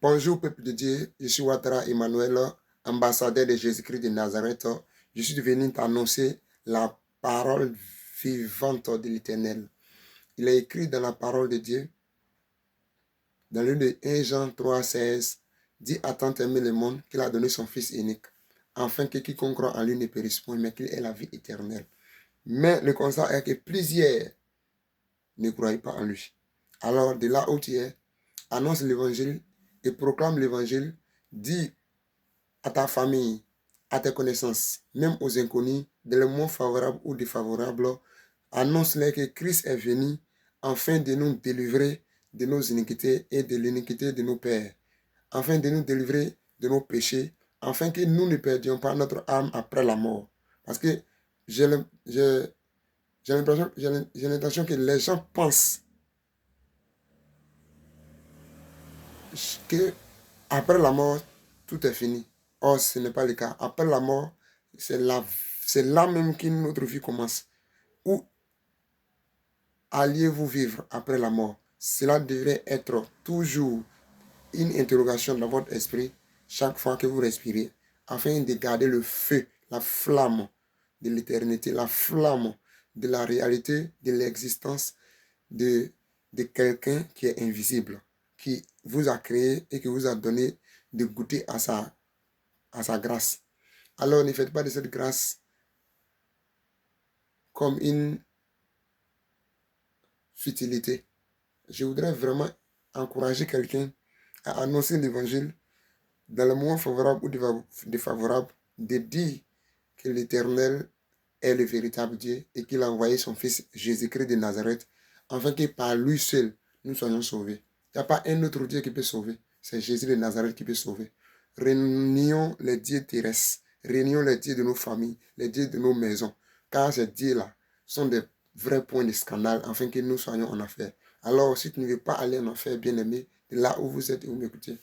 Bonjour peuple de Dieu, je suis Ouattara Emmanuel, ambassadeur de Jésus-Christ de Nazareth. Je suis venu t'annoncer la parole vivante de l'Éternel. Il est écrit dans la parole de Dieu, dans le de 1 Jean 3,16, dit à tant aimer le monde qu'il a donné son Fils unique, afin que quiconque croit en lui ne périsse point, mais qu'il ait la vie éternelle. Mais le constat est que plusieurs ne croient pas en lui. Alors de là où tu es, annonce l'évangile et proclame l'évangile, dis à ta famille, à tes connaissances, même aux inconnus, dans le monde favorable ou défavorable, annonce-leur que Christ est venu afin de nous délivrer de nos iniquités et de l'iniquité de nos pères, afin de nous délivrer de nos péchés, afin que nous ne perdions pas notre âme après la mort. Parce que j'ai l'impression que les gens pensent que après la mort, tout est fini. Or, ce n'est pas le cas. Après la mort, c'est là même que notre vie commence. Où alliez-vous vivre après la mort? Cela devrait être toujours une interrogation dans votre esprit chaque fois que vous respirez, afin de garder le feu, la flamme de l'éternité, la flamme de la réalité de l'existence de quelqu'un qui est invisible, qui vous a créé et qui vous a donné de goûter à sa grâce. Alors ne faites pas de cette grâce comme une futilité. Je voudrais vraiment encourager quelqu'un à annoncer l'évangile dans le moment favorable ou défavorable, de dire que l'Éternel est le véritable Dieu et qu'il a envoyé son Fils Jésus-Christ de Nazareth, afin que par lui seul, nous soyons sauvés. Il n'y a pas un autre Dieu qui peut sauver. C'est Jésus de Nazareth qui peut sauver. Réunions les dieux terrestres, réunions les dieux de nos familles, les dieux de nos maisons, car ces dieux-là sont des vrais points de scandale, afin que nous soyons en affaire. Alors, si tu ne veux pas aller en affaire, bien-aimé, de là où vous êtes et où vous m'écoutez,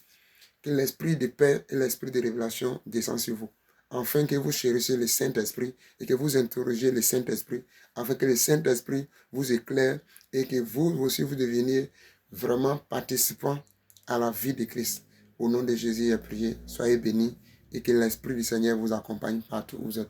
que l'esprit de paix et l'esprit de révélation descendent sur vous, afin que vous chérissiez le Saint-Esprit et que vous interrogiez le Saint-Esprit, afin que le Saint-Esprit vous éclaire et que vous aussi vous deveniez vraiment participants à la vie de Christ. Au nom de Jésus, j'ai prié, soyez bénis et que l'Esprit du Seigneur vous accompagne partout où vous êtes.